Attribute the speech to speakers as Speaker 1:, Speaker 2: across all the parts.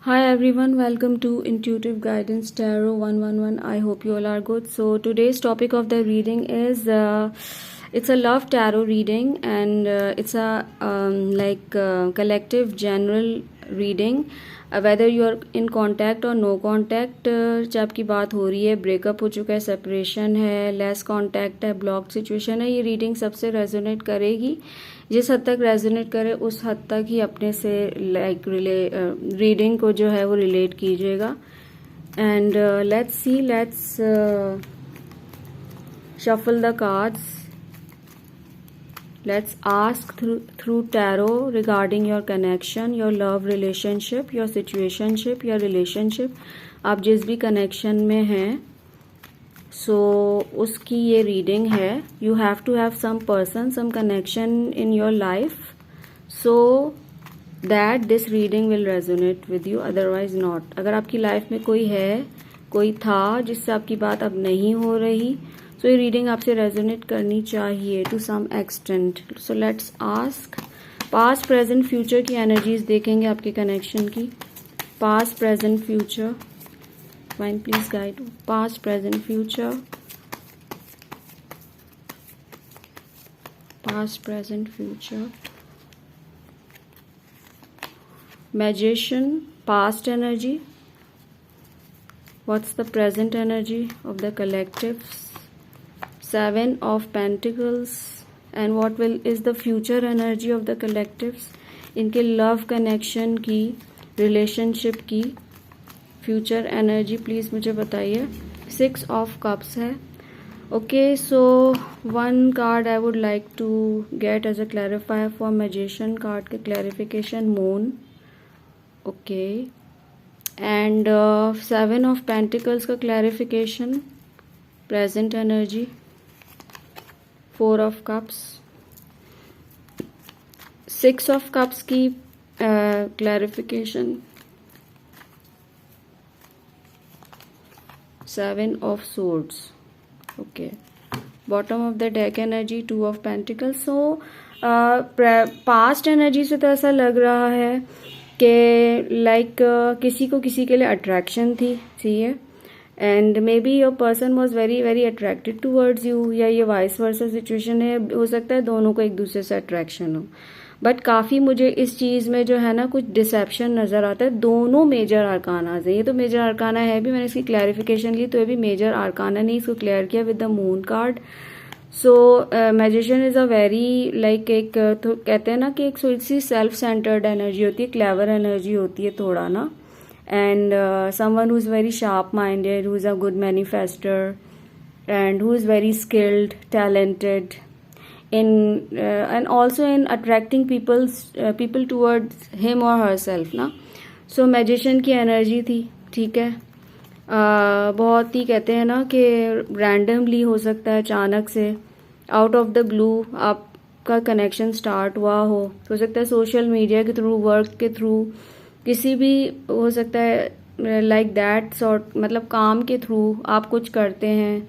Speaker 1: Hi everyone, welcome to Intuitive Guidance Tarot 111. I hope you all are good. So today's topic of the reading is it's a love tarot reading, and it's a collective general reading. Whether you are in contact or no contact, चाहे आपकी बात हो रही है, breakup हो चुका है, separation है, लेस कांटेक्ट है, ब्लॉक सिचुएशन है, ये रीडिंग सबसे रेजोनेट करेगी. जिस हद तक रेजोनेट करे उस हद तक ही अपने से रीडिंग को जो है वो रिलेट कीजिएगा. And let's shuffle the cards. Let's ask through tarot regarding your connection, your love relationship, your situationship, your relationship. आप जिस भी कनेक्शन में हैं, उसकी ये रीडिंग है. You have to have some person, some connection in your life, so that this reading will resonate with you, otherwise not. अगर आपकी लाइफ में कोई है, कोई था जिससे आपकी बात अब नहीं हो रही, सो ये रीडिंग आपसे रेजोनेट करनी चाहिए to some extent. So let's ask. Past present future की एनर्जीज देखेंगे आपके कनेक्शन की. Past present future, Divine, please guide. Past, present, future. Past, present, future. Magician, past energy. What's the present energy of the collectives? Seven of Pentacles. And what is the future energy of the collectives? इनके love connection की, relationship की future energy please मुझे बताइए. 6 of cups है. Okay, so one card I would like to get as a clarifier for magician card के clarification, moon. Okay, and 7 of pentacles का clarification, present energy. 4 of cups. 6 of cups की clarification, 7 of swords. Okay, bottom of the deck energy, 2 of pentacles. So past energy से तो ऐसा लग रहा है कि किसी को किसी के लिए अट्रैक्शन थी, सही है, and may be your person was very very attracted towards you, या ये वाइस वर्सा सिचुएशन है. हो सकता है दोनों को एक दूसरे से अट्रैक्शन हो, बट काफ़ी मुझे इस चीज़ में जो है ना कुछ डिसेप्शन नज़र आता है. दोनों मेजर आर्कानाज है. ये तो मेजर आर्काना है भी, मैंने इसकी क्लैरिफिकेशन ली तो ये भी मेजर आर्काना नहीं, इसको क्लियर किया with the moon card. So magician is a very एक तो कहते हैं ना कि एक सी सेल्फ सेंटर्ड एनर्जी होती है, क्लेवर एनर्जी होती है थोड़ा ना, and someone who is very sharp minded, who is a good manifester, and who is very skilled, talented in and also in attracting people towards him or herself ना. सो magician की energy थी, ठीक है. बहुत ही कहते हैं ना कि रैंडमली हो सकता है, अचानक से आउट ऑफ द ब्लू आपका कनेक्शन स्टार्ट हुआ हो सकता है सोशल मीडिया के थ्रू, वर्क के थ्रू, किसी भी हो सकता है लाइक दैट सॉर्ट, मतलब काम के थ्रू आप कुछ करते हैं,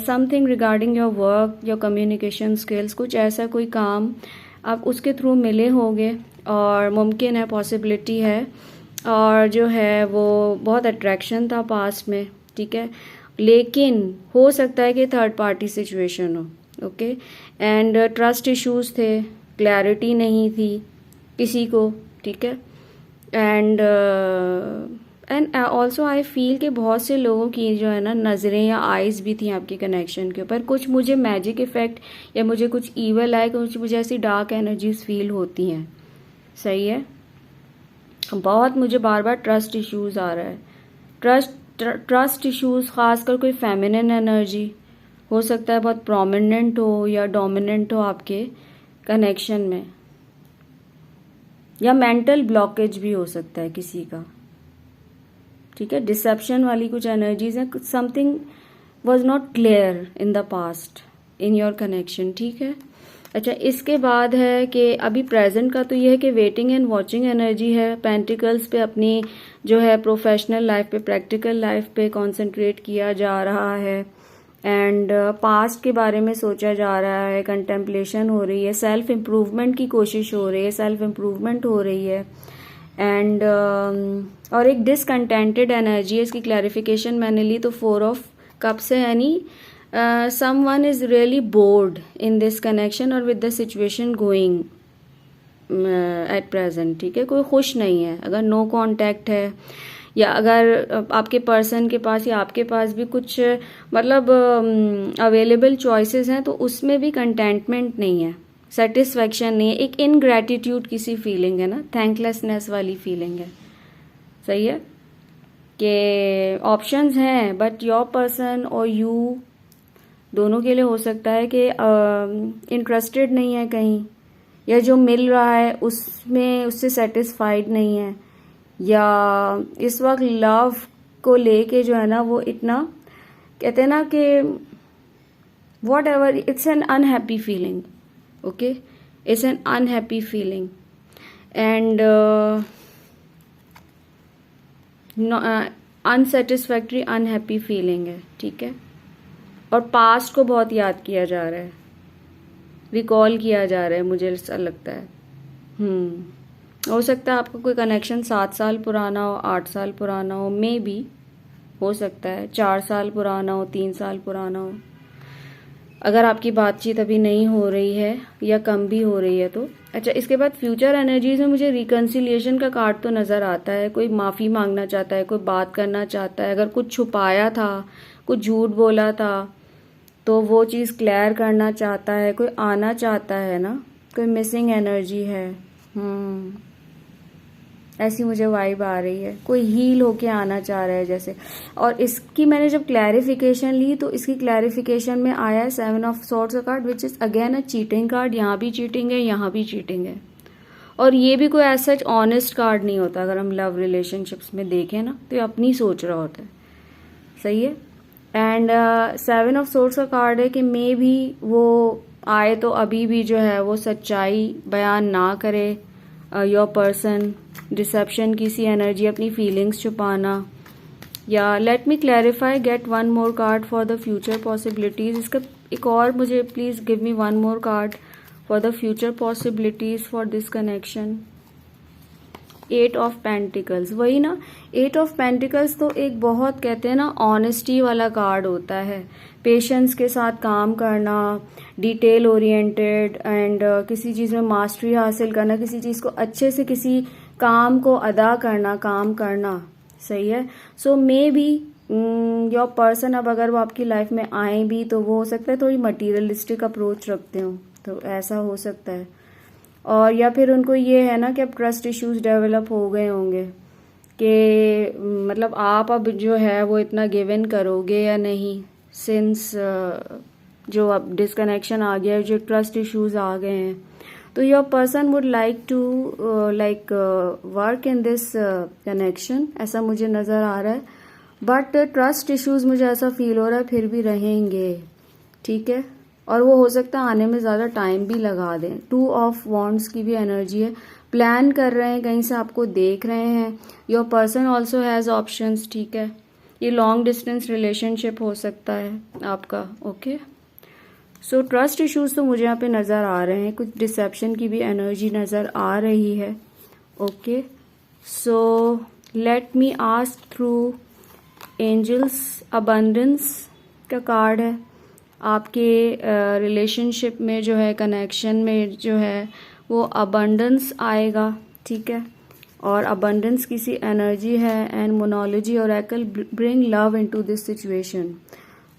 Speaker 1: something regarding your work, your communication skills, कुछ ऐसा कोई काम आप उसके थ्रू मिले होंगे, और मुमकिन है, पॉसिबिलिटी है, और जो है वो बहुत अट्रैक्शन था पास्ट में, ठीक है, लेकिन हो सकता है कि थर्ड पार्टी सिचुएशन हो. ओके, एंड ट्रस्ट इश्यूज थे, क्लैरिटी नहीं थी किसी को, ठीक है, एंड ऑल्सो आई फील कि बहुत से लोगों की जो है ना नज़रें या आइज़ भी थी आपके कनेक्शन के ऊपर. कुछ मुझे मैजिक इफेक्ट या मुझे कुछ ईवल आए, कुछ मुझे ऐसी डार्क एनर्जीज फील होती हैं, सही है. बहुत मुझे बार बार ट्रस्ट इश्यूज आ रहा है. ट्रस्ट इश्यूज, खासकर कोई फेमिनिन एनर्जी हो सकता है, बहुत प्रोमिनेंट हो या डोमिनेंट हो आपके कनेक्शन में, या मेंटल ब्लॉकेज भी हो सकता है किसी का, ठीक है. डिसेप्शन वाली कुछ एनर्जीज हैं. Something was not clear in the past in your connection, ठीक है. अच्छा, इसके बाद है कि अभी प्रेजेंट का तो ये है कि वेटिंग एंड वॉचिंग एनर्जी है. पेंटिकल्स पे अपनी जो है प्रोफेशनल लाइफ पे, प्रैक्टिकल लाइफ पे कंसंट्रेट किया जा रहा है, एंड पास्ट के बारे में सोचा जा रहा है, कंटेम्पलेशन हो रही है, सेल्फ इम्प्रूवमेंट की कोशिश हो रही है, सेल्फ इम्प्रूवमेंट हो रही है, एंड और एक डिसकंटेंटेड एनर्जी है, इसकी क्लैरिफिकेशन मैंने ली तो 4 ऑफ कप्स है, यानी someone is really bored in this connection और with the situation going at present, ठीक है। कोई खुश नहीं है, अगर नो कांटेक्ट है या अगर आपके पर्सन के पास या आपके पास भी कुछ मतलब अवेलेबल चॉइसेस हैं तो उसमें भी कंटेंटमेंट नहीं है, सेटिस्फैक्शन नहीं है, एक इनग्रैटिट्यूड की सी फीलिंग है ना, थैंकलेसनेस वाली फीलिंग है। सही है कि ऑप्शंस हैं बट योर पर्सन और यू दोनों के लिए हो सकता है कि इंटरेस्टेड नहीं है कहीं, या जो मिल रहा है उसमें उससे सेटिस्फाइड नहीं है, या इस वक्त लव को लेके जो है ना वो इतना कहते हैं ना कि what ever, it's an unhappy feeling, okay, it's an unhappy feeling and unsatisfactory unhappy feeling है, ठीक है। और पास्ट को बहुत याद किया जा रहा है, रिकॉल किया जा रहा है, मुझे ऐसा लगता है। हो सकता है आपका कोई कनेक्शन 7 साल पुराना हो, 8 साल पुराना हो, मे बी हो सकता है 4 साल पुराना हो, 3 साल पुराना हो। अगर आपकी बातचीत अभी नहीं हो रही है या कम भी हो रही है तो अच्छा। इसके बाद फ्यूचर एनर्जीज में मुझे रिकन्सिलिएशन का कार्ड तो नज़र आता है, कोई माफ़ी मांगना चाहता है, कोई बात करना चाहता है, अगर कुछ छुपाया था, कुछ झूठ बोला था तो वो चीज़ क्लियर करना चाहता है, कोई आना चाहता है ना, कोई मिसिंग एनर्जी है। ऐसी मुझे वाइब आ रही है, कोई हील होके आना चाह रहा है जैसे। और इसकी मैंने जब क्लैरिफिकेशन ली तो इसकी क्लैरिफिकेशन में आया है 7 ऑफ सॉर्ड्स का card, which is again a cheating card. यहाँ भी चीटिंग है, यहाँ भी चीटिंग है, और ये भी कोई ऐसा ऑनेस्ट कार्ड नहीं होता। अगर हम लव रिलेशनशिप्स में देखें ना तो ये अपनी सोच रहा होता है। सही है। एंड 7 ऑफ सॉर्ड्स का कार्ड है कि मे भी वो आए तो अभी भी जो है वो सच्चाई बयान ना करे, योर पर्सन डिसेप्शन की सी एनर्जी, अपनी फीलिंग्स छुपाना। या let me clarify, get 1 more card for the future possibilities. इसका एक और मुझे please give me 1 more card for the future possibilities for this connection. 8 of pentacles, वही ना, 8 ऑफ पेंटिकल्स तो एक बहुत कहते हैं ना ऑनेस्टी वाला कार्ड होता है, पेशेंस के साथ काम करना, डिटेल ओरिएंटेड एंड किसी चीज़ में मास्टरी हासिल करना, किसी चीज़ को अच्छे से किसी काम को अदा करना, काम करना। सही है। सो मे बी योर पर्सन अब अगर वो आपकी लाइफ में आए भी तो वो हो सकता है थोड़ी मटीरियलिस्टिक अप्रोच रखते हो, तो ऐसा हो सकता है। और या फिर उनको ये है ना कि अब ट्रस्ट इश्यूज डेवलप हो गए होंगे कि मतलब आप अब जो है वो इतना गिव इन करोगे या नहीं, सिंस जो अब डिसकनेक्शन आ गया है, जो ट्रस्ट इश्यूज आ गए हैं, तो your person would like to work in this connection, ऐसा मुझे नज़र आ रहा है। बट ट्रस्ट इश्यूज मुझे ऐसा फील हो रहा है फिर भी रहेंगे, ठीक है। और वो हो सकता है आने में ज़्यादा टाइम भी लगा दें। 2 ऑफ वॉन्ड्स की भी एनर्जी है, प्लान कर रहे हैं, कहीं से आपको देख रहे हैं। Your person also has options, ठीक है। ये लॉन्ग डिस्टेंस रिलेशनशिप हो सकता है आपका, ओके। सो ट्रस्ट इश्यूज तो मुझे यहाँ पे नज़र आ रहे हैं, कुछ डिसेप्शन की भी एनर्जी नज़र आ रही है, okay. So let me ask through angels, abundance का कार्ड है। आपके रिलेशनशिप में जो है, कनेक्शन में जो है वो अबंडेंस आएगा, ठीक है। और अबंडेंस की सी एनर्जी है एंड मोनोलॉजी और एकल bring love into this situation.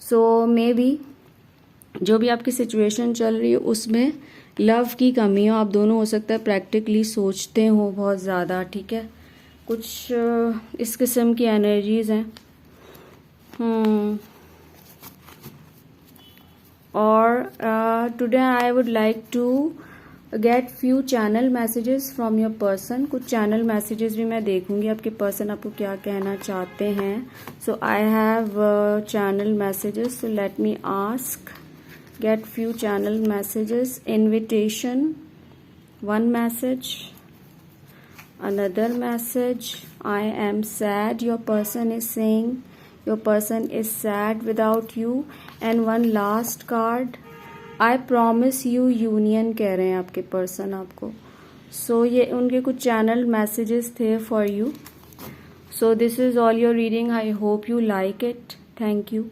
Speaker 1: So may be जो भी आपकी सिचुएशन चल रही है उसमें लव की कमी हो, आप दोनों हो सकता है प्रैक्टिकली सोचते हो बहुत ज़्यादा, ठीक है। कुछ इस किस्म की एनर्जीज हैं। और today I would like to get few channel messages from your person. कुछ चैनल मैसेजेस भी मैं देखूंगी आपके पर्सन आपको क्या कहना चाहते हैं। So I have channel messages, so let me ask, get few channel messages. Invitation, 1 message, another message, I am sad, your person is saying your person is sad without you, and one last card, I promise you union कह रहे हैं आपके person आपको। सो ये उनके कुछ channel messages थे for you. So this is all your reading. I hope you like it. Thank you.